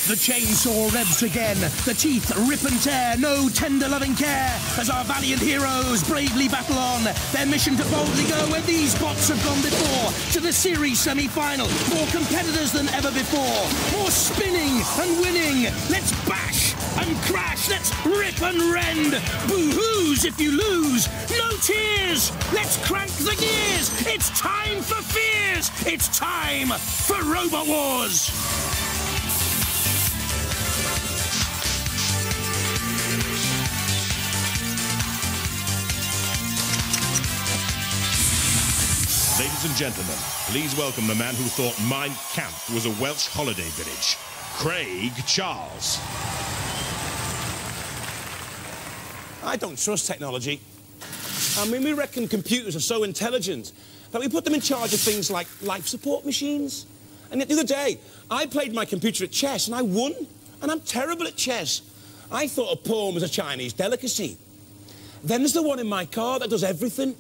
The chainsaw revs again, the teeth rip and tear, no tender loving care, as our valiant heroes bravely battle on, their mission to boldly go where these bots have gone before, to the series semi-final, more competitors than ever before, more spinning and winning, let's bash and crash, let's rip and rend, boo-hoos if you lose, no tears, let's crank the gears, it's time for fears, it's time for Robot Wars! Ladies and gentlemen, please welcome the man who thought Mein Kampf was a Welsh holiday village, Craig Charles. I don't trust technology. I mean, we reckon computers are so intelligent that we put them in charge of things like life support machines. And yet the other day, I played my computer at chess and I won. And I'm terrible at chess. I thought a pawn was a Chinese delicacy. Then there's the one in my car that does everything.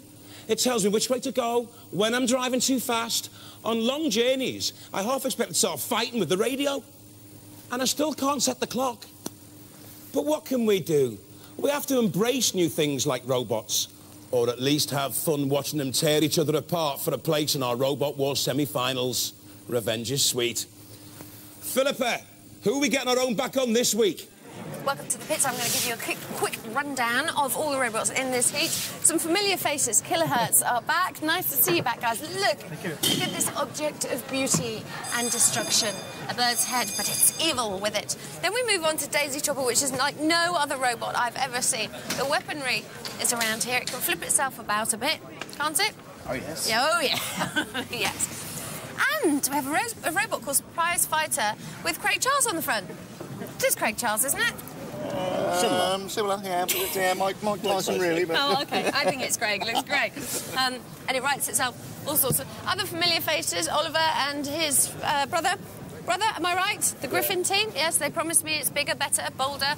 It tells me which way to go, when I'm driving too fast. On long journeys, I half expect to start fighting with the radio. And I still can't set the clock. But what can we do? We have to embrace new things like robots. Or at least have fun watching them tear each other apart for a place in our Robot Wars semi-finals. Revenge is sweet. Philippa, who are we getting our own back on this week? Welcome to the pits. I'm going to give you a quick rundown of all the robots in this heat. Some familiar faces. Killerhurtz are back. Nice to see you back, guys. Look at this object of beauty and destruction. A bird's head, but it's evil with it. Then we move on to Daisy Chopper, which is like no other robot I've ever seen. The weaponry is around here. It can flip itself about a bit, can't it? Oh, yes. Yeah, oh, yeah. Yes. And we have a robot called Prize Fighter with Craig Charles on the front. It is Craig Charles, isn't it? Similar, yeah. But, yeah, Mike Tyson, really. But... Oh, OK. I think it's Craig. It looks great. And it writes itself all sorts of other familiar faces. Oliver and his brother. Brother, am I right? The Griffin team? Yes, they promised me it's bigger, better, bolder.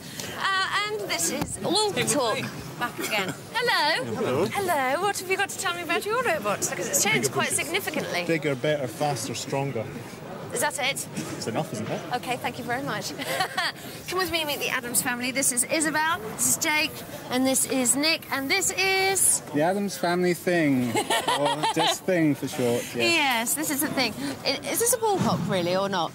And this is All Torque back again. Hello. Hello. Hello. What have you got to tell me about your robots? Because it's changed quite significantly. Bigger, better, faster, stronger. Is that it? It's enough, isn't it? OK, thank you very much. Come with me and meet the Addams family. This is Isabel, this is Jake, and this is Nick, and this is... The Addams Family Thing, or just Thing for short, yes. Yes, this is the thing. Is this a ball cock, really, or not?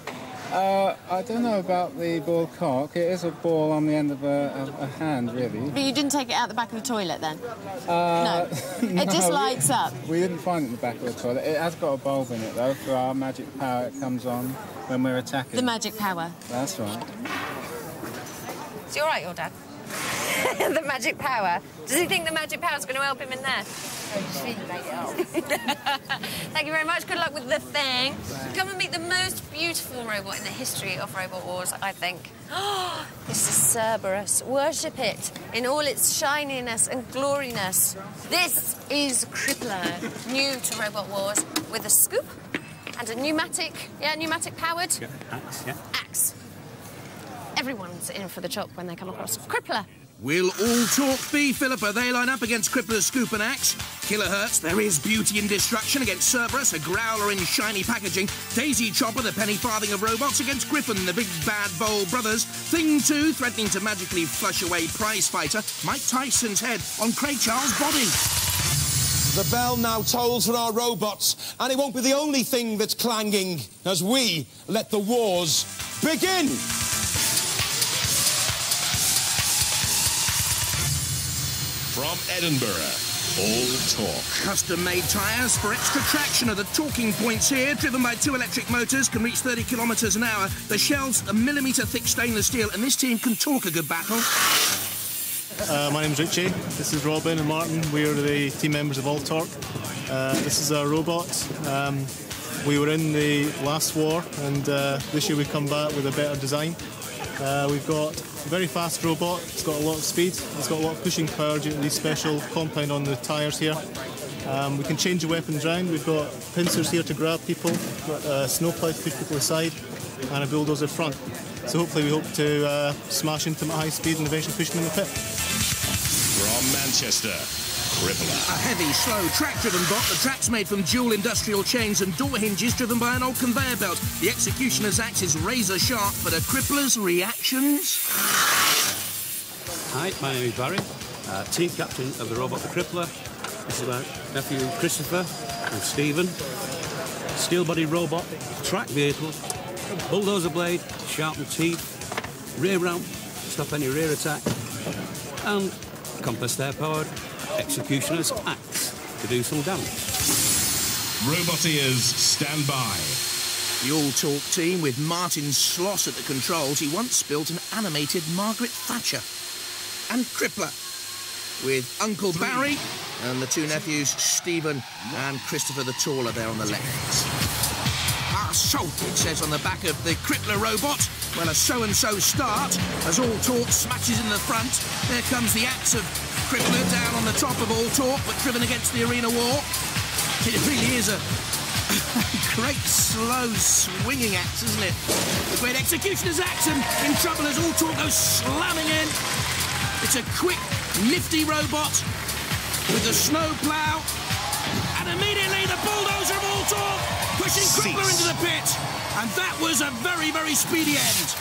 I don't know about the ball cock. It is a ball on the end of a hand, really. But you didn't take it out the back of the toilet, then? No. It just lights up? We didn't find it in the back of the toilet. It has got a bulb in it, though, for our magic power. It comes on when we're attacking. The magic power? That's right. Is he all right, your dad? The magic power? Does he think the magic power's going to help him in there? Thank you very much. Good luck with the thing. Come and meet the most beautiful robot in the history of Robot Wars, I think. Oh, this is Cerberus. Worship it in all its shininess and gloriness. This is Crippler, new to Robot Wars, with a scoop and a pneumatic powered axe. Everyone's in for the chop when they come across Crippler. Will All Torque be, Philippa? They line up against Crippler's scoop and axe. Killerhurtz, there is beauty in destruction against Cerberus, a growler in shiny packaging. Daisy Chopper, the penny farthing of robots, against Griffin, the big bad bold brothers. Thing 2, threatening to magically flush away Prize Fighter. Mike Tyson's head on Craig Charles' body. The bell now tolls for our robots, and it won't be the only thing that's clanging as we let the wars begin. From Edinburgh, All Torque. Custom-made tyres for extra traction are the talking points here. Driven by 2 electric motors, can reach 30 kilometres an hour. The shell's a millimetre-thick stainless steel, and this team can talk a good battle. My name's Richie. This is Robin and Martin. We are the team members of All Torque. This is our robot. We were in the last war, and this year we come back with a better design. We've got a very fast robot. It's got a lot of speed. It's got a lot of pushing power due to these special compound on the tyres here. We can change the weapons around. We've got pincers here to grab people. We've got a snowplow to push people aside, and a bulldozer front. So hopefully we hope to smash into them at high speed and eventually push them in the pit. From Manchester, Crippler. A heavy, slow, track-driven bot. The track's made from dual industrial chains and door hinges driven by an old conveyor belt. The executioner's axe is razor sharp, but a Crippler's reactions? Hi, my name is Barry, team captain of the robot the Crippler. This is my nephew Christopher and Stephen. Steel body robot, track vehicle, bulldozer blade, sharpened teeth, rear ramp, stop any rear attack, and compressed air powered executioner's axe to do some damage. Roboteers, stand by. The All Torque team with Martin Sloss at the controls. He once built an animated Margaret Thatcher. And Crippler, with Uncle Barry and the two nephews, Stephen and Christopher the taller there on the left. So, it says on the back of the Crippler robot. Well, a so-and-so start, as All Torque smashes in the front. There comes the axe of Crippler down on the top of All Torque, but driven against the arena wall. It really is a great, slow, swinging axe, isn't it? The great executioner's axe, and in trouble as All Torque goes slamming in. It's a quick, nifty robot with a snow plough, and immediately the bulldozer of All Torque pushing Crippler into the pit. And that was a very, very speedy end.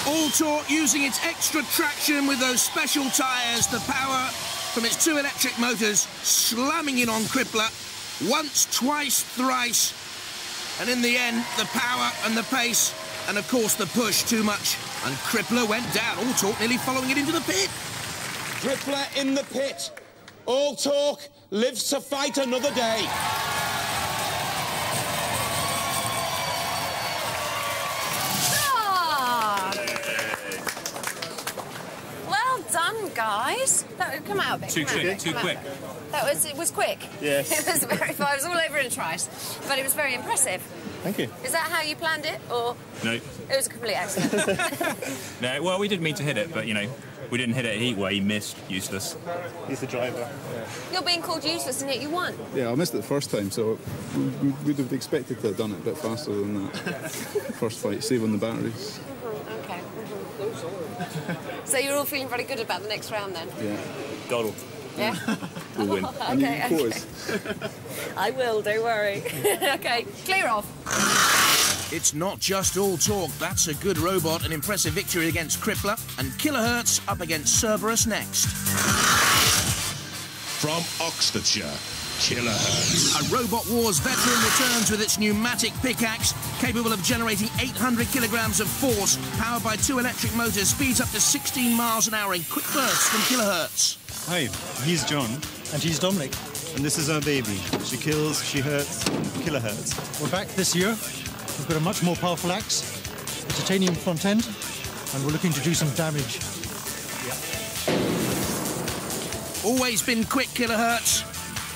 All Torque using its extra traction with those special tyres, the power from its two electric motors slamming in on Crippler once, twice, thrice. And in the end, the power and the pace, and of course the push too much. And Crippler went down, All Torque nearly following it into the pit. Crippler in the pit. All Torque lives to fight another day. Well done, guys. That come out a bit. Too quick. It was quick. Yes. It was very fast. It was all over in a trice, but it was very impressive. Thank you. Is that how you planned it, or No. it was a complete accident? No, well, we didn't mean to hit it, but, you know, we didn't hit it heat way, missed, useless. He's the driver. You're being called useless, and yet you won. Yeah, I missed it the first time, so we would have expected to have done it a bit faster than that. First fight, saving the batteries. Okay. So you're all feeling very good about the next round, then? Yeah. Doddle. Yeah. We'll win. And Okay, you okay. I will, don't worry. Okay, clear off. It's not just All Torque. That's a good robot. An impressive victory against Crippler. And Killerhurtz up against Cerberus next. From Oxfordshire, Killerhurtz. A Robot Wars veteran returns with its pneumatic pickaxe, capable of generating 800 kilograms of force, powered by two electric motors, speeds up to 16 miles an hour in quick bursts from Killerhurtz. Hi, he's John. And he's Dominic. And this is our baby. She kills, she hurts, Killerhurtz. We're back this year. We've got a much more powerful axe, a titanium front end, and we're looking to do some damage. Always been quick, Killerhurtz.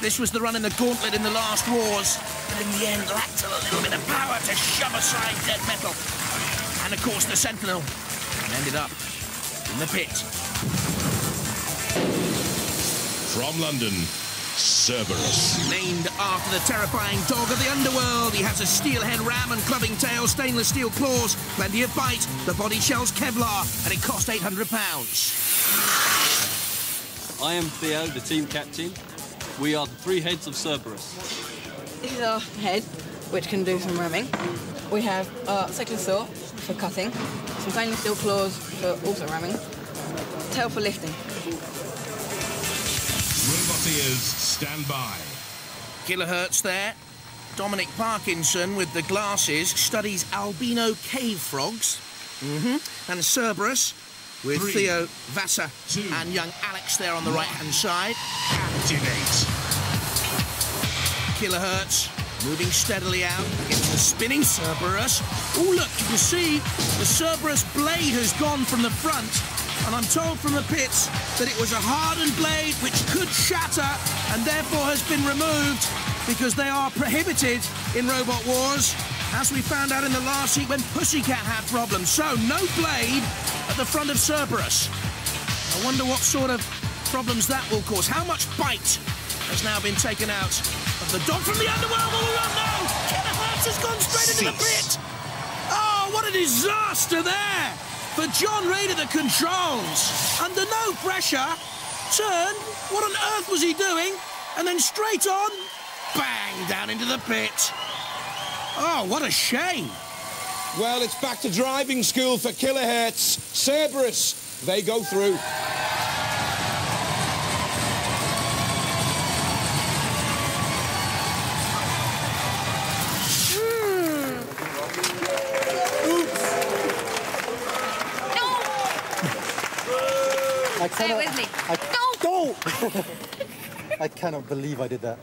This was the run in the gauntlet in the last wars. But in the end, lacked a little bit of power to shove aside dead metal. And of course, the Sentinel ended up in the pit. From London, Cerberus. Named after the terrifying dog of the underworld, he has a steelhead ram and clubbing tail, stainless steel claws, plenty of bite, the body shell's Kevlar, and it cost £800. I am Theo, the team captain. We are the three heads of Cerberus. This is our head, which can do some ramming. We have our second saw for cutting, some stainless steel claws for also ramming, tail for lifting. Roboteers, stand by. Killerhurtz there. Dominic Parkinson with the glasses studies albino cave frogs. And Cerberus with Theo, Vassar and young Alex there on the right-hand side. Activate. Killerhurtz moving steadily out against the spinning Cerberus. Oh, look, you can see the Cerberus blade has gone from the front. And I'm told from the pits that it was a hardened blade which could shatter and therefore has been removed because they are prohibited in Robot Wars, as we found out in the last heat when Pussycat had problems. So, no blade at the front of Cerberus. I wonder what sort of problems that will cause. How much bite has now been taken out of the dog from the underworld? Oh, no! Killerhurtz has gone straight into the pit! Oh, what a disaster there! For John Reid at the controls, under no pressure, turned, what on earth was he doing? And then straight on, bang, down into the pit. Oh, what a shame. Well, it's back to driving school for Killerhurtz. Cerberus, they go through. Say it with me. Go! I cannot believe I did that.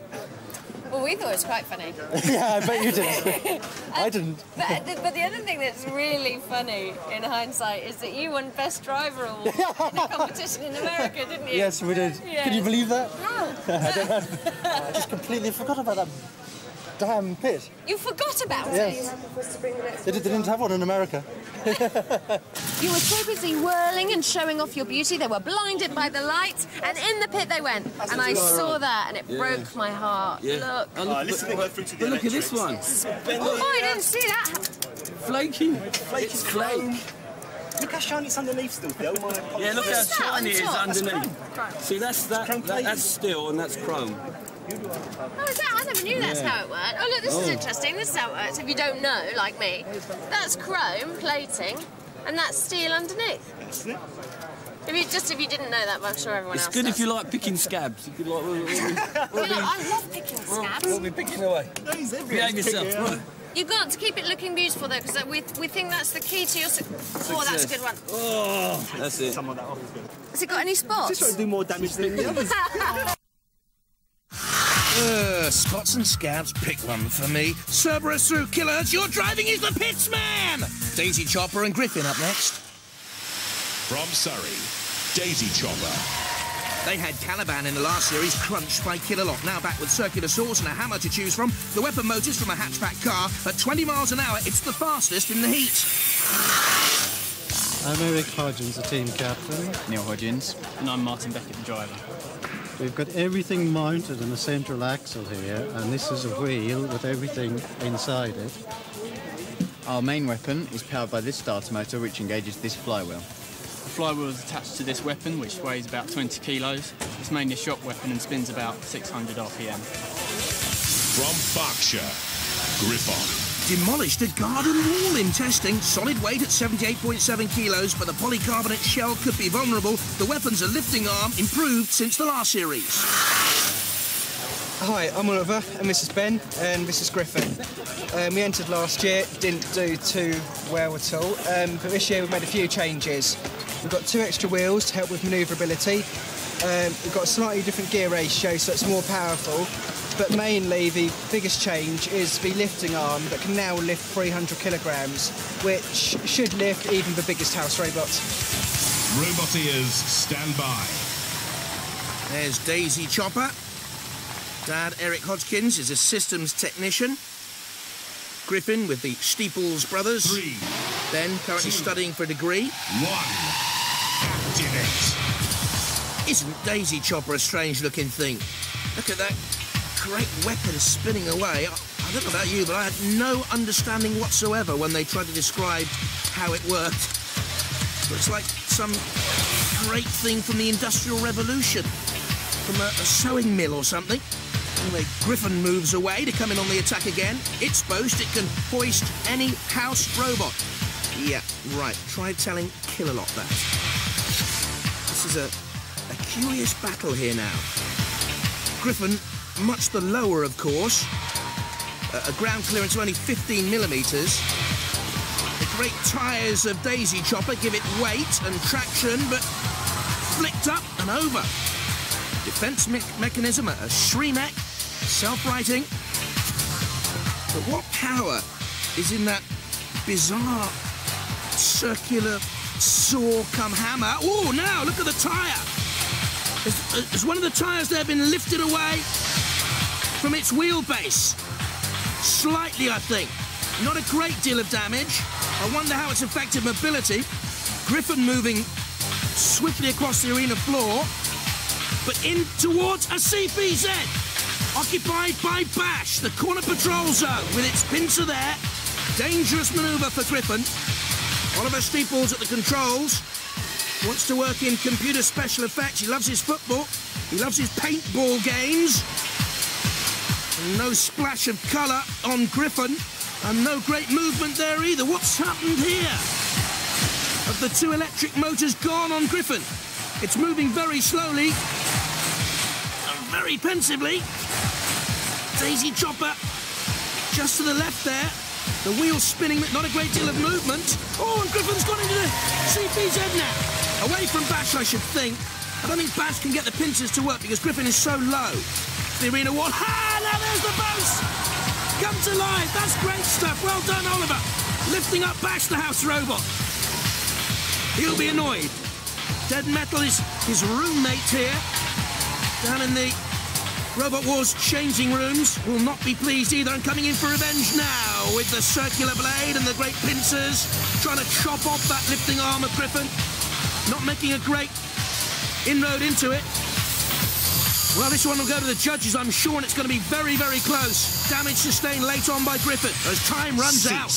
Well, we thought it was quite funny. Yeah, I bet you did. I didn't. But the other thing that's really funny in hindsight is that you won Best Driver Award in a competition in America, didn't you? Yes, we did. Yes. Can you believe that? How? I don't know. I just completely forgot about that damn pit. You forgot about Yes. it? They didn't have one in America. You were so busy whirling and showing off your beauty, they were blinded by the lights, and in the pit they went. And I saw that, and it broke my heart. Yeah. Look. Look at this one. Oh, I didn't see that. Flaky. It's flake. Look how shiny it's underneath still, Phil. Yeah, look how What's that shiny it is on top? underneath. Chrome. See, that's steel and that's chrome. Oh, is that? I never knew that's how it worked. Oh, look, this is interesting. This is how it works. If you don't know, like me, that's chrome plating, and that's steel underneath. If you didn't know that, but I'm sure everyone else It's good does. if you like picking scabs. If you like, I love picking scabs. we'll be picking away. Behave yourself. Right. You've got to keep it looking beautiful, though, because we think that's the key to your Oh, that's a good one. Oh, that's it. Has it got any spots? Just trying to do more damage than the others. Spots and scabs, pick one for me. Cerberus through Killerhurtz, your driving is the pits man! Daisy Chopper and Griffin up next. From Surrey, Daisy Chopper. They had Caliban in the last series, crunched by Killerhurtz. Now back with circular saws and a hammer to choose from. The weapon motors from a hatchback car. At 20 miles an hour, it's the fastest in the heat. I'm Eric Hodgins, the team captain. Neil Hodgins. And I'm Martin Beckett, the driver. We've got everything mounted in a central axle here, and this is a wheel with everything inside it. Our main weapon is powered by this starter motor, which engages this flywheel. The flywheel is attached to this weapon, which weighs about 20 kilos. It's mainly a shock weapon and spins about 600 RPM. From Berkshire, Griffon. Demolished a garden wall in testing. Solid weight at 78.7 kilos, but the polycarbonate shell could be vulnerable. The weapon's a lifting arm, improved since the last series. Hi, I'm Oliver, and this is Ben, and this is Griffin. We entered last year, didn't do too well at all, but this year we've made a few changes. We've got 2 extra wheels to help with manoeuvrability. We've got a slightly different gear ratio, so it's more powerful. But mainly the biggest change is the lifting arm that can now lift 300 kilograms, which should lift even the biggest house robots. Roboteers, stand by. There's Daisy Chopper. Dad, Eric Hodgkins, is a systems technician. Griffin with the Steeples brothers. 3. Ben, currently studying for a degree. 1. Captain it. Isn't Daisy Chopper a strange-looking thing? Look at that great weapon spinning away. I don't know about you, but I had no understanding whatsoever when they tried to describe how it worked. Looks like some great thing from the Industrial Revolution, from a sewing mill or something. Anyway, Griffin moves away to come in on the attack again. Its boast, it can hoist any house robot. Yeah, right. Try telling Killerhurtz that. This is a curious battle here now. Griffin, much the lower, of course. A ground clearance of only 15 millimetres. The great tyres of Daisy Chopper give it weight and traction, but flicked up and over. Defence mechanism, a Shremek, self-righting. But what power is in that bizarre circular saw come hammer? Oh, now look at the tyre. Has one of the tyres there been lifted away from its wheelbase? Slightly, I think. Not a great deal of damage. I wonder how it's affected mobility. Griffin moving swiftly across the arena floor, but in towards a CPZ, occupied by Bash, the corner patrol zone, with its pincer there. Dangerous manoeuvre for Griffin. Oliver Steeples at the controls. wants to work in computer special effects. He loves his football. He loves his paintball games. And no splash of colour on Griffin. And no great movement there either. What's happened here? Have the two electric motors gone on Griffin? It's moving very slowly. And very pensively. Daisy Chopper just to the left there. The wheel's spinning, but not a great deal of movement. Oh, and Griffin's gone into the CPZ now. Away from Bash, I should think. I don't think Bash can get the pincers to work because Griffin is so low. The arena wall. Ha! Now there's the boast! Come to life. That's great stuff. Well done, Oliver. Lifting up Bash, the house robot. He'll be annoyed. Dead Metal is his roommate here. Down in the Robot Wars changing rooms. Will not be pleased either. And coming in for revenge now with the circular blade and the great pincers. Trying to chop off that lifting arm of Griffin. Not making a great inroad into it. Well, this one will go to the judges, I'm sure, and it's going to be very, very close. Damage sustained late on by Griffin as time runs out.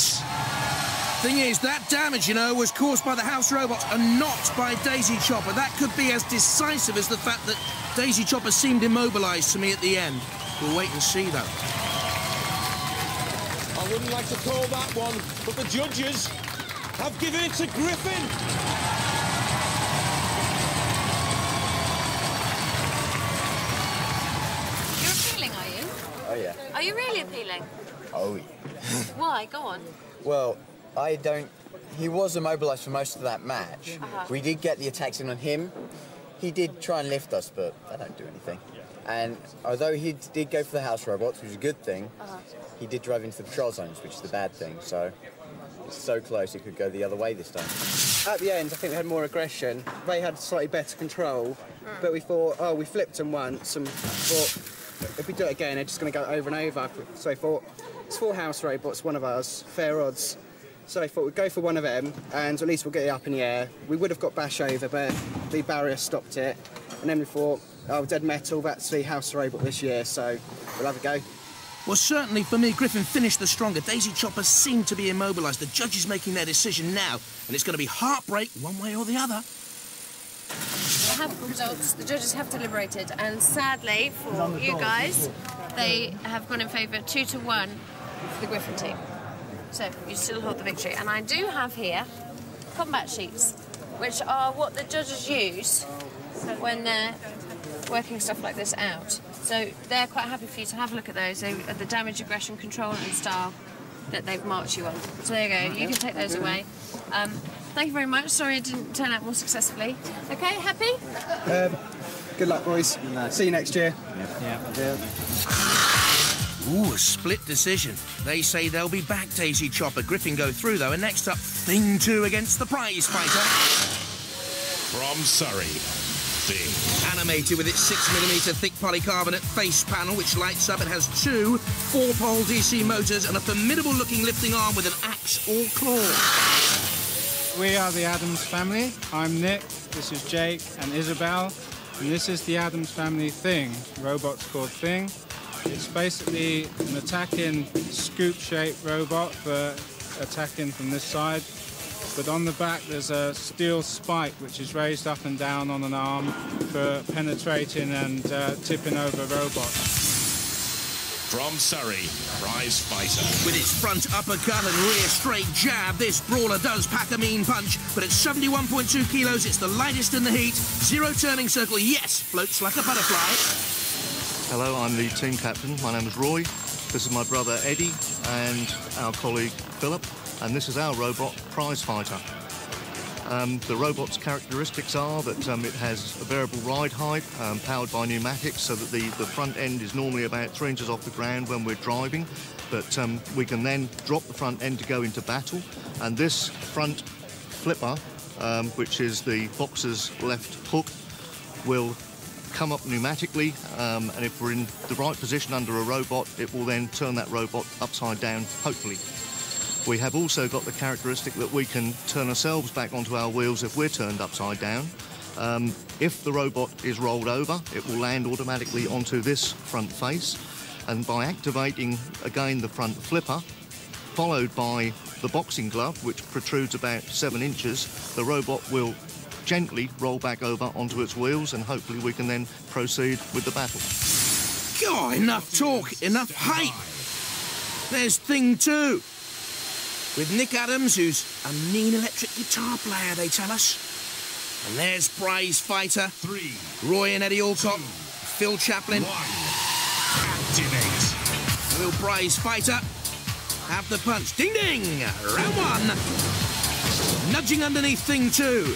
Thing is, that damage, you know, was caused by the house robots and not by Daisy Chopper. That could be as decisive as the fact that Daisy Chopper seemed immobilised to me at the end. We'll wait and see, though. I wouldn't like to call that one, but the judges have given it to Griffin. Oh, yeah. Are you really appealing? Oh, yeah. Why? Go on. Well, I don't... He was immobilised for most of that match. We did get the attacks in on him. He did try and lift us, but they don't do anything. And although he did go for the house robots, which is a good thing, he did drive into the patrol zones, which is the bad thing. So it's so close it could go the other way this time. At the end, I think we had more aggression. They had slightly better control, but we thought, oh, we flipped them once and thought, if we do it again, they're just going to go over and over. So I thought, it's 4 house robots, one of ours, fair odds. So I thought we'd go for one of them, and at least we'll get it up in the air. We would have got Bash over, but the barrier stopped it. And then we thought, oh, Dead Metal, that's the house robot this year, so we'll have a go. Well, certainly for me, Griffin finished the stronger. Daisy Chopper seemed to be immobilised. The judges making their decision now, and it's going to be heartbreak one way or the other. We have the results. The judges have deliberated, and sadly for you guys, they have gone in favour 2-1 for the Griffin team. So you still hold the victory. And I do have here combat sheets, which are what the judges use when they're working stuff like this out. So they're quite happy for you to have a look at those. They are the damage, aggression, control and style that they've marked you on. So there you go. You can take those away. Thank you very much. Sorry it didn't turn out more successfully. Okay, happy? Good luck, boys. See you next year. Yeah. Ooh, a split decision. They say they'll be back, Daisy Chopper. Griffin go through, though. And next up, Thing 2 against the prize fighter. From Surrey, Thing. Animated with its 6mm thick polycarbonate face panel, which lights up. It has 2 4-pole DC motors and a formidable-looking lifting arm with an axe or claw. We are the Addams family. I'm Nick, this is Jake and Isabel, and this is the Addams family Thing, robot's called Thing. It's basically an attacking scoop-shaped robot for attacking from this side, but on the back there's a steel spike which is raised up and down on an arm for penetrating and tipping over robots. From Surrey, prize fighter. With its front uppercut and rear straight jab, this brawler does pack a mean punch, but at 71.2 kilos, it's the lightest in the heat. 0 turning circle, yes, floats like a butterfly. Hello, I'm the team captain. My name is Roy. This is my brother Eddie and our colleague Philip, and this is our robot, Prize Fighter. The robot's characteristics are that it has a variable ride height powered by pneumatics, so that the front end is normally about 3 inches off the ground when we're driving, but we can then drop the front end to go into battle, and this front flipper, which is the boxer's left hook, will come up pneumatically, and if we're in the right position under a robot, it will then turn that robot upside down, hopefully. We have also got the characteristic that we can turn ourselves back onto our wheels if we're turned upside down. If the robot is rolled over, it will land automatically onto this front face, and by activating again the front flipper, followed by the boxing glove, which protrudes about 7 inches, the robot will gently roll back over onto its wheels, and hopefully we can then proceed with the battle. God, enough talk, enough hype. There's Thing 2. With Nick Adams, who's a mean electric guitar player, they tell us. And there's Prize Fighter. 3. Roy and Eddie Alcott. Phil Chaplin. 1. Activate. Will Prize Fighter have the punch? Ding ding! Round 1. Nudging underneath Thing 2.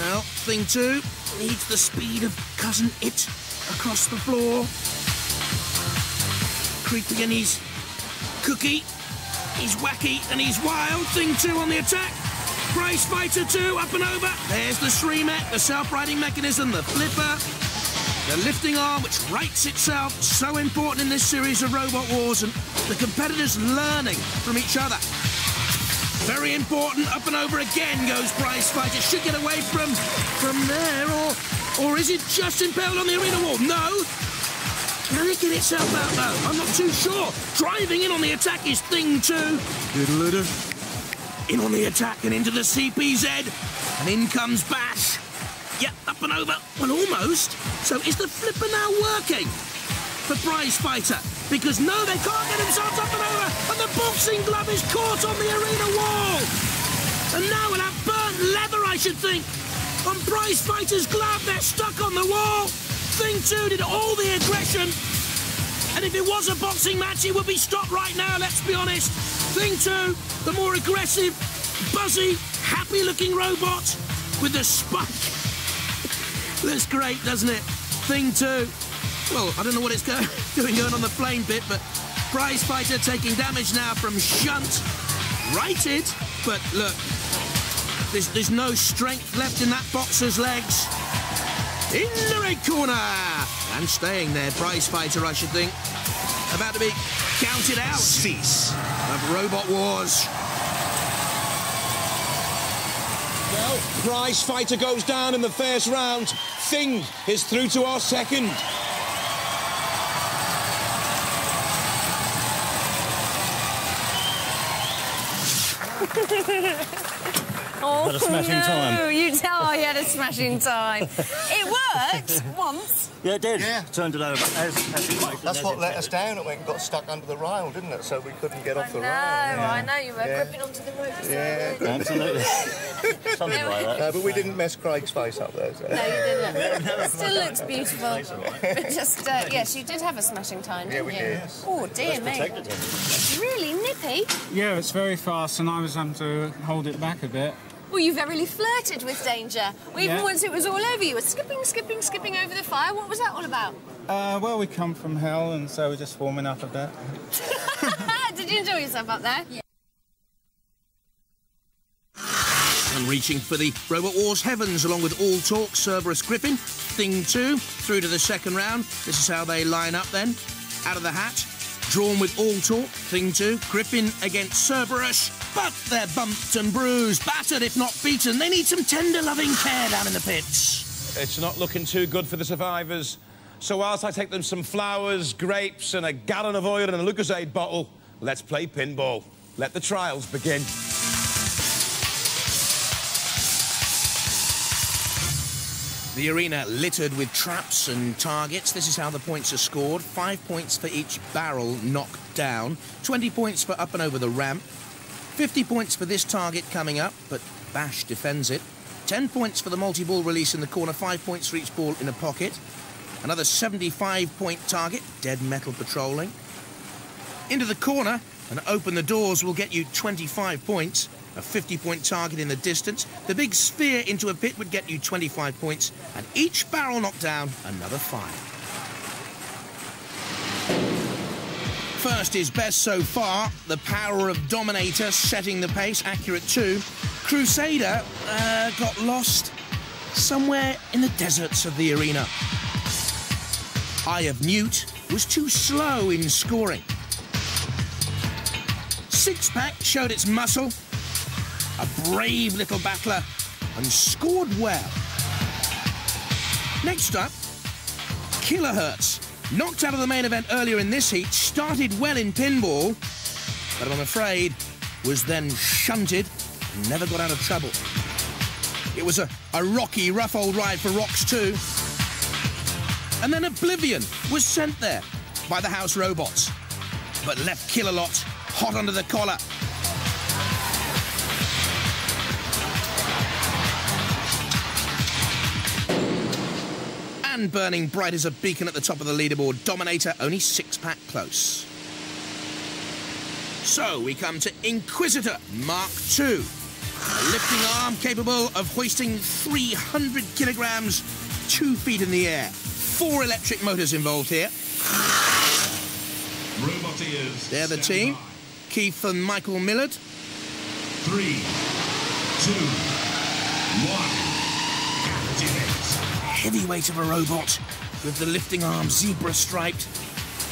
Well, Thing 2 needs the speed of Cousin It across the floor. Creeping in his cookie. He's wacky and he's wild. Thing 2 on the attack. Prize Fighter 2 up and over. There's the Shreemec, the self-righting mechanism, the flipper, the lifting arm which rights itself. So important in this series of Robot Wars, and the competitors learning from each other. Very important. Up and over again goes Prize Fighter. Should get away from there, or is it just impaled on the arena wall? No. Can it get itself out though? I'm not too sure. Driving in on the attack is Thing 2. In on the attack and into the CPZ. And in comes Bash. Yep, up and over. Well, almost. So is the flipper now working for Prize Fighter? Because no, they can't get themselves up and over. And the boxing glove is caught on the arena wall. And now we'll have burnt leather, I should think. On Prize Fighter's glove, they're stuck on the wall. Thing 2 did all the aggression. And if it was a boxing match, it would be stopped right now, let's be honest. Thing 2, the more aggressive, buzzy, happy-looking robot with the spike. Looks great, doesn't it? Thing 2. Well, I don't know what it's doing going on the flame bit, but Prize Fighter taking damage now from Shunt. Righted, but look, there's no strength left in that boxer's legs. In the red corner! And staying there, Prize Fighter, I should think. About to be counted out. Cease. Of Robot Wars. Well, Prize Fighter goes down in the first round. Thing is through to our second. Oh, had a smashing time. You tell I had a smashing time. It worked once. Yeah, it did. Yeah. Turned it over. That's what let us down. It went and got stuck under the rail, didn't it? So we couldn't get off the rail. I know, you were gripping onto the rope. Yeah, absolutely. Something like that. No, but we didn't mess Craig's face up there. So. No, you didn't. It still looks beautiful. But just, yes, you did have a smashing time, didn't you? Did. Oh, dear me. It's really nippy. Yeah, it's very fast, and I was having to hold it back a bit. Well, you verily flirted with danger. Well, even Yeah. once it was all over, you were skipping over the fire. What was that all about? Well, we come from hell, and so we're just warming up a bit. Did you enjoy yourself up there? Yeah. And reaching for the Robot Wars heavens along with All Torque, Cerberus, Griffin. Thing 2 through to the second round. This is how they line up then. Out of the hat. Drawn with All Torque. Thing 2. Griffin against Cerberus. But they're bumped and bruised, battered if not beaten. They need some tender loving care down in the pits. It's not looking too good for the survivors. So whilst I take them some flowers, grapes and a gallon of oil and a Lucozade bottle, let's play pinball. Let the trials begin. The arena littered with traps and targets. This is how the points are scored. 5 points for each barrel knocked down. 20 points for up and over the ramp. 50 points for this target coming up, but Bash defends it. 10 points for the multi-ball release in the corner. 5 points for each ball in a pocket. Another 75-point target, dead metal patrolling. Into the corner and open the doors will get you 25 points. A 50-point target in the distance. The big sphere into a pit would get you 25 points. And each barrel knocked down, another 5. First is best so far. The power of Dominator setting the pace, accurate too. Crusader got lost somewhere in the deserts of the arena. Eye of Newt was too slow in scoring. Six-Pack showed its muscle. A brave little battler and scored well. Next up, Killerhurtz. Knocked out of the main event earlier in this heat, started well in pinball, but I'm afraid was then shunted and never got out of trouble. It was a rocky, rough old ride for Rox too. And then Oblivion was sent there by the house robots, but left Killerhurtz hot under the collar. And burning bright as a beacon at the top of the leaderboard, Dominator only 6-pack close. So we come to Inquisitor Mark II, a lifting arm capable of hoisting 300 kilograms 2 feet in the air. 4 electric motors involved here. They're the team. Keith and Michael Millard. 3, 2, 1, activate. Heavyweight of a robot with the lifting arm zebra striped.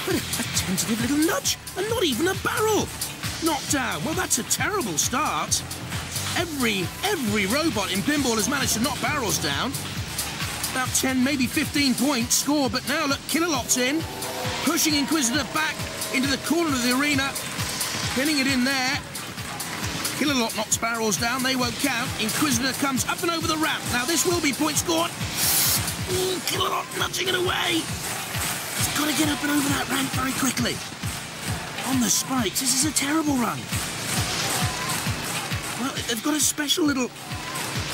But a tentative little nudge and not even a barrel. Knocked down. Well, that's a terrible start. Every robot in pinball has managed to knock barrels down. About 10, maybe 15 points scored, but now look, Killerhurtz in, pushing Inquisitor back into the corner of the arena, pinning it in there. Killerhurtz knocks barrels down, they won't count. Inquisitor comes up and over the ramp. Now this will be point scored. Killerhurtz nudging it away. He's got to get up and over that ramp very quickly. On the spikes, this is a terrible run. Well, they've got a special little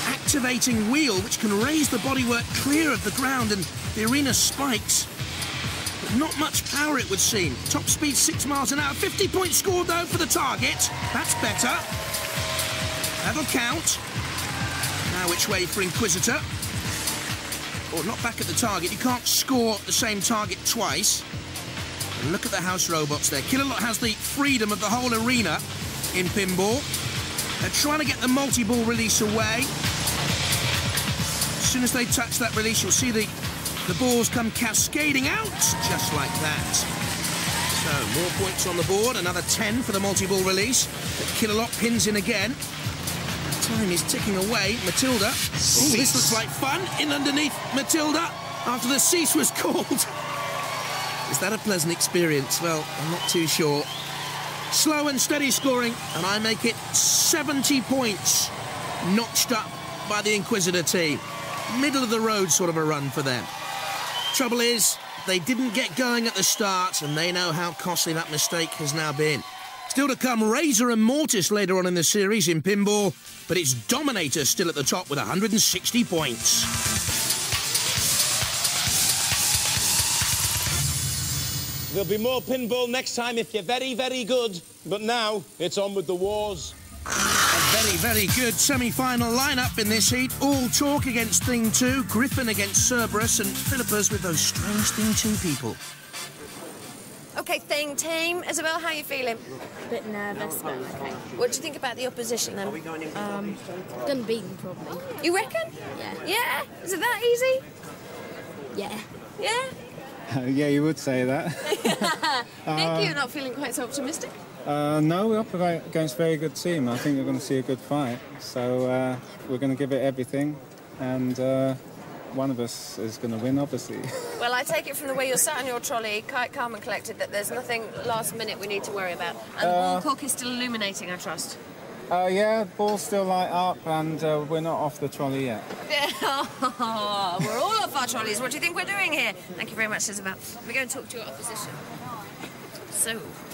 activating wheel which can raise the bodywork clear of the ground and the arena spikes. But not much power, it would seem. Top speed 6 miles an hour. 50 points scored, though, for the target. That's better. That'll count. Now which way for Inquisitor? Or not back at the target. You can't score the same target twice. And look at the house robots there. Killerhurtz has the freedom of the whole arena in pinball. They're trying to get the multi-ball release away. As soon as they touch that release, you'll see the balls come cascading out, just like that. So, more points on the board, another 10 for the multi-ball release. But Killerhurtz pins in again. Time is ticking away. Matilda. Oh, this looks like fun. In underneath Matilda after the cease was called. Is that a pleasant experience? Well, I'm not too sure. Slow and steady scoring, and I make it 70 points notched up by the Inquisitor team. Middle of the road sort of a run for them. Trouble is, they didn't get going at the start, and they know how costly that mistake has now been. Still to come, Razor and Mortis later on in the series in pinball, but it's Dominator still at the top with 160 points. There'll be more pinball next time if you're very, very good. But now, it's on with the wars. A very, very good semi-final lineup in this heat. All Torque against Thing 2, Griffin against Cerberus, and Philippus with those strange Thing 2 people. OK, Thing team. Isabel, how are you feeling? A bit nervous, but OK. What do you think about the opposition, then? Gonna beat them, probably. You reckon? Yeah. Yeah? Is it that easy? Yeah. Yeah? Yeah, you would say that. Nick, you're not feeling quite so optimistic? No, we're up against a very good team. I think we're going to see a good fight. So we're going to give it everything, and one of us is going to win, obviously. Well, I take it from the way you're sat on your trolley, quite calm and collected, that there's nothing last minute we need to worry about. And the ball cock is still illuminating, I trust. Yeah, ball's still light up, and we're not off the trolley yet. We're all off our trolleys. What do you think we're doing here? Thank you very much, Isabel. We're going to talk to your opposition.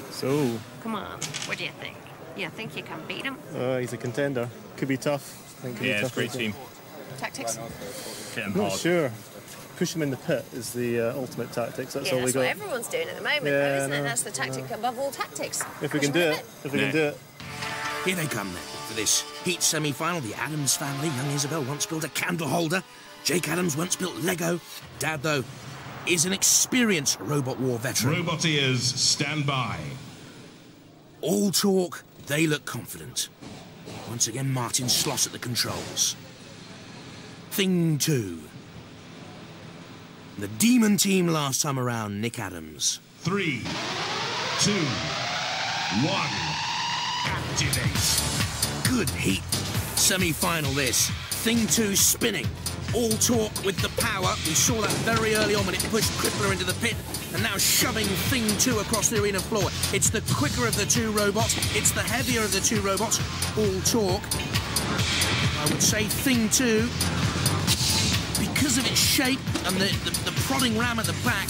So, come on. What do you think? You think you can beat him? he's a contender. Could be tough. Yeah, it's a great team. Tactics? Not sure. Push him in the pit is the ultimate tactics. That's all we got. That's what everyone's doing at the moment, though, isn't it? That's the tactic above all tactics. If we can do it. If we can do it. Here they come then for this heat semi-final. The Adams family. Young Isabel once built a candle holder. Jake Adams once built Lego. Dad, though, is an experienced robot war veteran. Roboteers, stand by. All Torque, they look confident. Once again, Martin Sloss at the controls. Thing 2. The Demon team last time around, Nick Adams. 3, 2, 1. Activate. Good heat. Semi-final this. Thing 2 spinning. All Torque with the power. We saw that very early on when it pushed Crippler into the pit, and now shoving Thing 2 across the arena floor. It's the quicker of the two robots. It's the heavier of the two robots. All Torque. I would say Thing 2, because of its shape and the prodding ram at the back,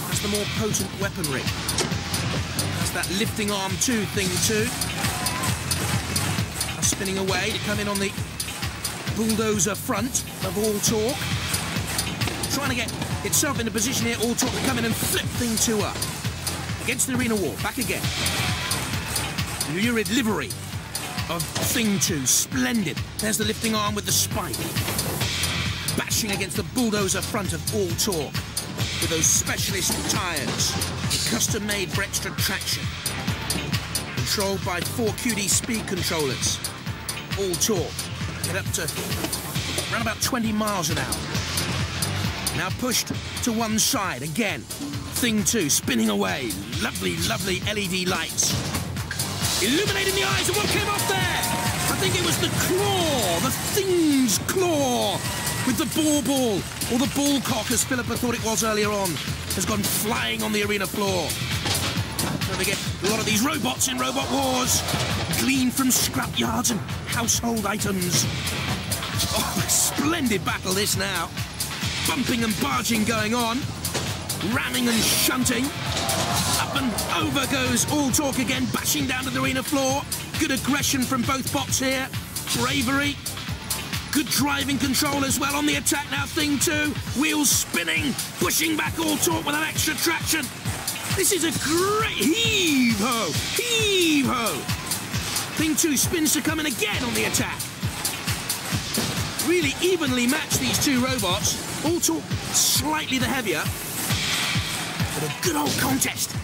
has the more potent weaponry. That's that lifting arm too, Thing 2. Now spinning away to come in on the bulldozer front of All Torque. Trying to get itself in a position here, All Torque to come in and flip Thing 2 up. Against the arena wall, back again. Lurid livery of Thing 2, splendid. There's the lifting arm with the spike. Bashing against the bulldozer front of All Torque with those specialist tyres, custom-made for extra traction. Controlled by 4 QD speed controllers. All Torque, get up to around about 20 miles an hour. Now pushed to one side again. Thing 2 spinning away. Lovely, lovely LED lights. Illuminating the eyes, and what came off there? I think it was the claw, the Thing's claw, with the ball, or the ball cock, as Philippa thought it was earlier on, has gone flying on the arena floor. Don't forget, a lot of these robots in Robot Wars glean from scrap yards and household items. Oh, splendid battle this now. Bumping and barging going on. Ramming and shunting. Up and over goes All Torque again, bashing down to the arena floor. Good aggression from both bots here. Bravery. Good driving control as well on the attack now. Thing 2, wheels spinning, pushing back All Torque with that extra traction. This is a great heave-ho, heave-ho. Thing 2 spins to come in again on the attack. Really evenly matched, these two robots. All Torque slightly the heavier. But a good old contest.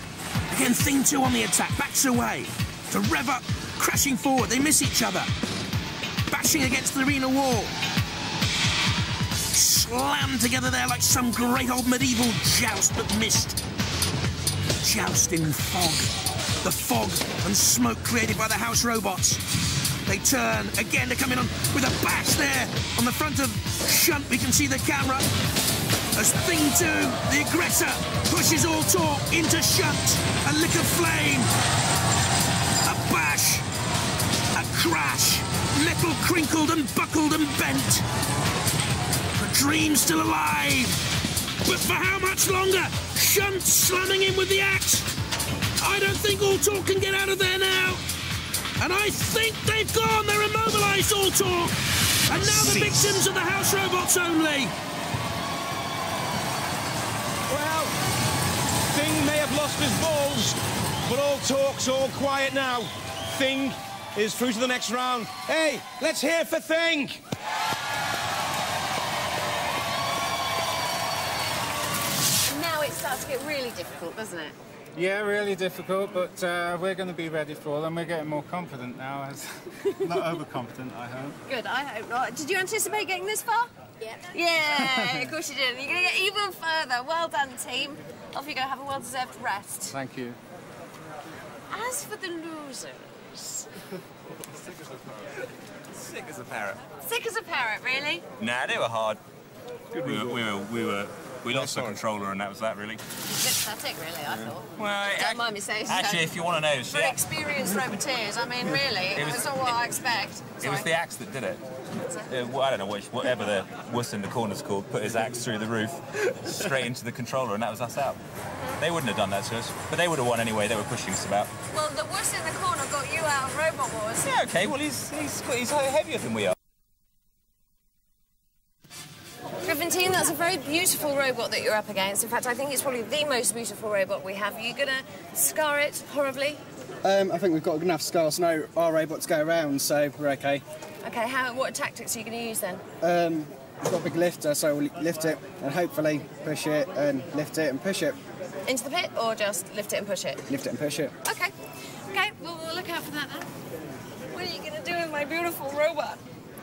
Again, Thing 2 on the attack, backs away. To rev up, crashing forward, they miss each other. Bashing against the arena wall. Slammed together there like some great old medieval joust, but missed. Joust in fog. The fog and smoke created by the house robots. They turn again to come in on with a bash there on the front of Shunt. We can see the camera as Thing 2, the aggressor, pushes All Torque into Shunt. A lick of flame. A bash. A crash. Metal crinkled and buckled and bent. The dream's still alive. But for how much longer? Shunt slamming in with the axe. I don't think All Torque can get out of there now. And I think they've gone. They're immobilised, All Torque. And now the victims are the house robots only. Well, Thing may have lost his balls, but All Torque's all quiet now. Thing is through to the next round. Hey, let's hear for Thing. Now it starts to get really difficult, doesn't it? Yeah, really difficult, but we're going to be ready for them. We're getting more confident now. Not overconfident, I hope. Good, I hope not. Did you anticipate getting this far? Yeah. Yeah, of course you did. You're going to get even further. Well done, team. Off you go. Have a well-deserved rest. Thank you. As for the losers... Sick as a parrot. Sick as a parrot. Sick as a parrot, really? Nah, they were hard. We lost the controller, and that was that, really. It's a bit pathetic, really, I thought. Well, don't mind me saying so. Actually, if you want to know... For experienced roboteers, I mean, really, that's not what I expect. It was the axe that did it. I don't know whatever the wuss in the corner's called, put his axe through the roof, straight into the controller, and that was us out. They wouldn't have done that to us, but they would have won anyway. They were pushing us about. Well, the wuss in the corner got you out of Robot Wars. Yeah, okay, well, he's heavier than we are. Griffin team, that's a very beautiful robot that you're up against. In fact, I think it's probably the most beautiful robot we have. Are you going to scar it horribly? I think we've got enough scars to know our robots go around, so we're okay. Okay, what tactics are you going to use then? We've got a big lifter, so we'll lift it and hopefully push it and lift it and push it. Into the pit, or just lift it and push it? Lift it and push it. Okay. Okay, well, we'll look out for that then. What are you going to do with my beautiful robot?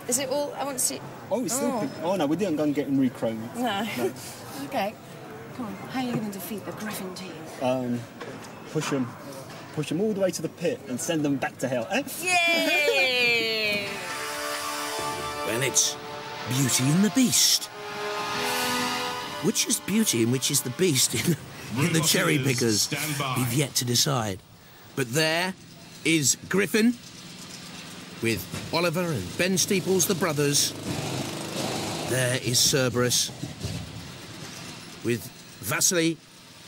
Is it all... I want to see... Oh, it's sleeping. Oh, no, we didn't go and get him re-chromed. No. Okay. Come on, how are you going to defeat the Griffin team? Push them all the way to the pit and send them back to hell. Eh? Yay! Well, it's Beauty and the Beast. Which is Beauty and which is the Beast in the cherry pickers? We've yet to decide. But there is Griffin. with Oliver and Ben Steeples, the brothers. There is Cerberus with Vasily,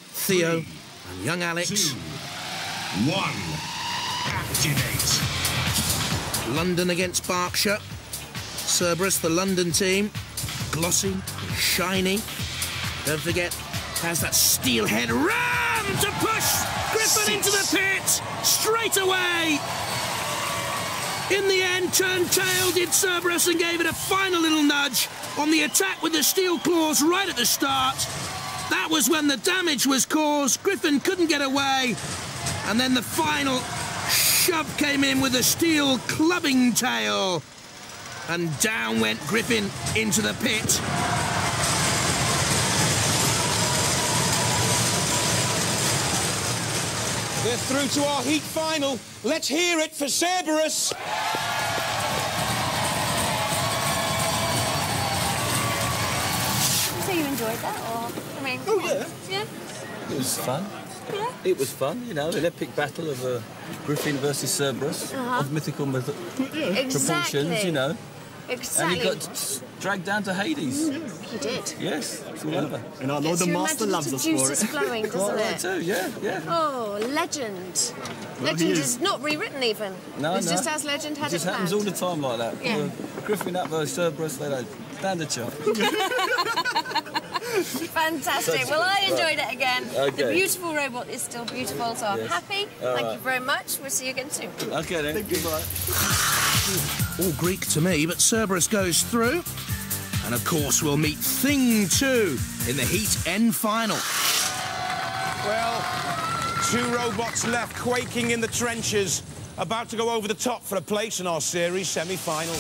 Theo, and young Alex. 2, 1, activate. London against Berkshire. Cerberus, the London team, glossy, shiny. Don't forget, has that steel head ram to push Griffin into the pit straight away. In the end, turned tail did Cerberus and gave it a final little nudge on the attack with the steel claws right at the start. That was when the damage was caused. Griffin couldn't get away. And then the final shove came in with a steel clubbing tail. And down went Griffin into the pit. They're through to our heat final. Let's hear it for Cerberus. So you enjoyed that, or I mean? Oh yeah. Yeah. It was fun. Yeah. It was fun, you know, an epic battle of Griffin versus Cerberus of mythical proportions, you know. Exactly. And he got dragged down to Hades. He did. Yes, it's all over. And I know the master loves us for Juice is it. flowing, doesn't Quite right it? too, yeah. Oh, legend. Well, Legend he is not rewritten even. No, It's no. just as legend had It just it happens planned. all the time like that. Yeah. Griffin up versus Cerberus, they don't stand a chance. Fantastic. Well, I enjoyed it again. Okay. The beautiful robot is still beautiful, so I'm Yes. happy. All Thank right. you very much. We'll see you again soon. Okay then, goodbye. All Greek to me, but Cerberus goes through. And of course, we'll meet Thing 2 in the Heat N final. Well, 2 robots left quaking in the trenches, about to go over the top for a place in our series semi-final.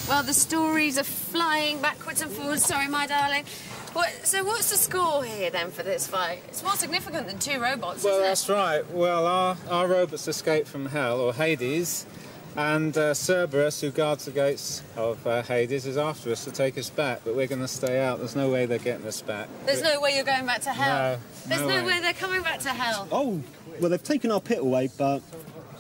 Well, the stories are flying backwards and forwards. Sorry, my darling. So what's the score here, then, for this fight? It's more significant than 2 robots, Well, isn't it? that's right. Well, our robots escaped from hell, or Hades, and Cerberus, who guards the gates of Hades, is after us to take us back, but we're going to stay out. There's no way they're getting us back. There's no way you're going back to hell. No, There's no no way. way they're coming back to hell. Oh, well, they've taken our pit away, but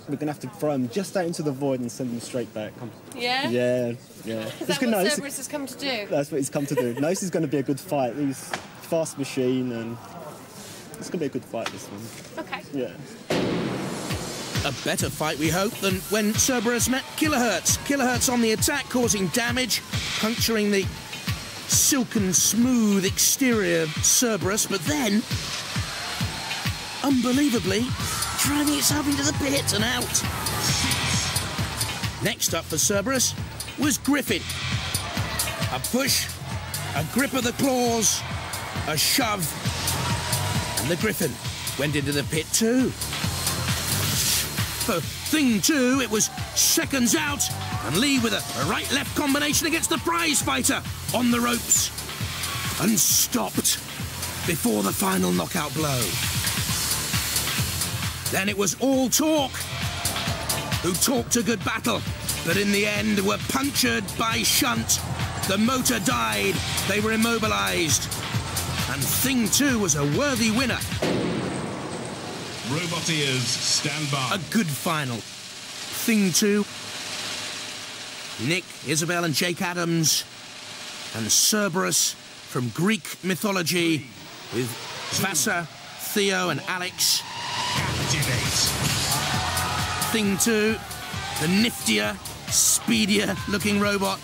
we're going to have to throw them just out into the void and send them straight back. Yeah? Yeah. Is that what Cerberus has come to do? That's what he's come to do. No, this is going to be a good fight. He's fast machine, and it's going to be a good fight, this one. Okay. Yeah. A better fight, we hope, than when Cerberus met Killerhurtz. Killerhurtz on the attack, causing damage, puncturing the silken smooth exterior of Cerberus, but then, unbelievably, driving itself into the pit and out. Next up for Cerberus was Griffin. A push, a grip of the claws, a shove, and the Griffin went into the pit too. For Thing 2, it was seconds out, and Lee with a right-left combination against the prize fighter on the ropes, and stopped before the final knockout blow. Then it was All Torque, who talked a good battle, but in the end were punctured by shunt. The motor died, they were immobilised, and Thing 2 was a worthy winner. Roboteers, stand by. A good final. Thing 2, Nick, Isabel and Jake Adams, and Cerberus from Greek mythology with Vasa, Theo and Alex. Activate. Thing 2, the niftier, speedier looking robot.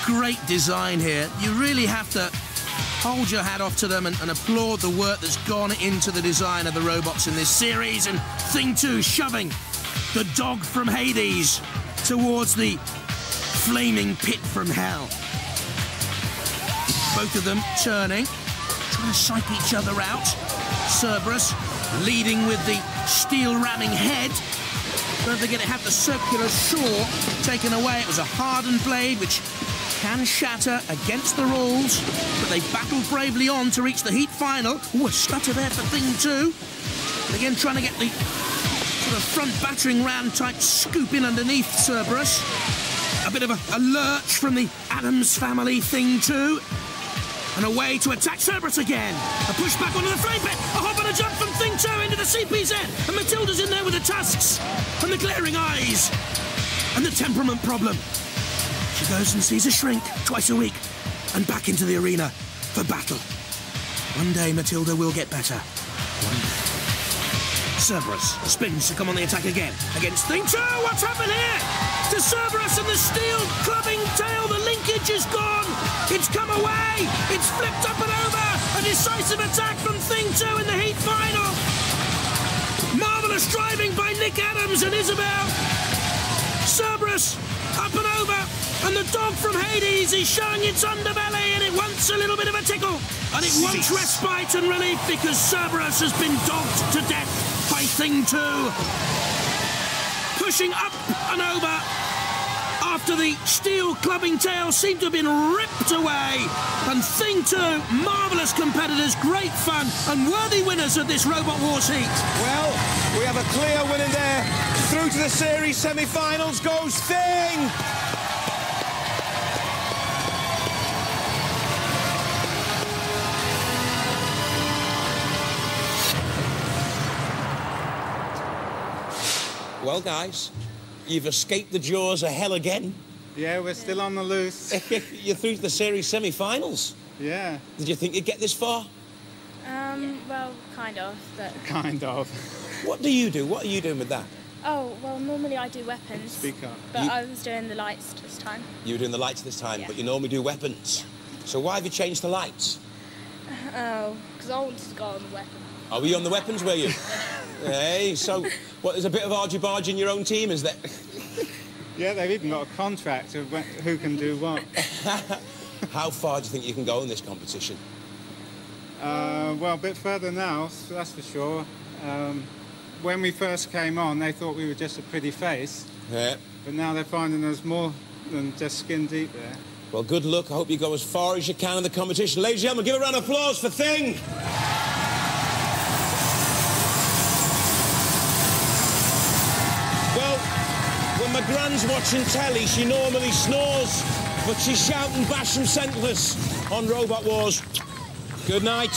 Great design here. You really have to hold your hat off to them and applaud the work that's gone into the design of the robots in this series. And Thing 2 shoving the dog from Hades towards the flaming pit from hell. Both of them turning, trying to psych each other out. Cerberus leading with the steel ramming head. Don't forget it had the circular shore taken away. It was a hardened blade which can shatter against the rules, but they battled bravely on to reach the heat final. Ooh, a stutter there for Thing 2. And again, trying to get the sort of front battering ram type scoop in underneath Cerberus. A bit of a lurch from the Addams family, Thing 2. And away to attack Cerberus again. A push back onto the flame pit. A hop and a jump from Thing 2 into the CPZ. And Matilda's in there with the tusks. And the glaring eyes. And the temperament problem. She goes and sees a shrink twice a week. And back into the arena for battle. One day Matilda will get better. One day. Cerberus spins to come on the attack again. Against Thing 2. What's happened here? To Cerberus and the steel clubbing tail. The linkage is gone. It's come away. It's flipped up and over. A decisive attack from Thing 2 in the heat final. Marvellous driving by Nick Adams and Isabel. Cerberus up and over. And the dog from Hades is showing its underbelly and it wants a little bit of a tickle. And it wants respite and relief because Cerberus has been dogged to death by Thing 2. Pushing up and over after the steel clubbing tail seemed to have been ripped away. And Thing 2, marvellous competitors, great fun, and worthy winners of this Robot Wars heat. Well, we have a clear winner there. Through to the series semi-finals goes Thing. Well, guys, you've escaped the jaws of hell again. Yeah, we're still on the loose. You're through to the series semi-finals. Yeah. Did you think you'd get this far? Well, kind of, but... Kind of. What do you do? What are you doing with that? Oh, well, normally I do weapons. Speak up. But I was doing the lights this time. You were doing the lights this time, but you normally do weapons. So why have you changed the lights? Oh, because I wanted to go on the weapon. Oh, were you on the weapons, were you? Hey, so, what, there's a bit of argy-bargy in your own team, is there? Yeah, they've even got a contract of who can do what. How far do you think you can go in this competition? Well, a bit further now, that's for sure. When we first came on, they thought we were just a pretty face. Yeah. But now they're finding us more than just skin deep there. Well, good luck. I hope you go as far as you can in the competition. Ladies and gentlemen, give a round of applause for Thing. Well, when my gran's watching telly, she normally snores, but she's shouting bash them senseless on Robot Wars. Good night.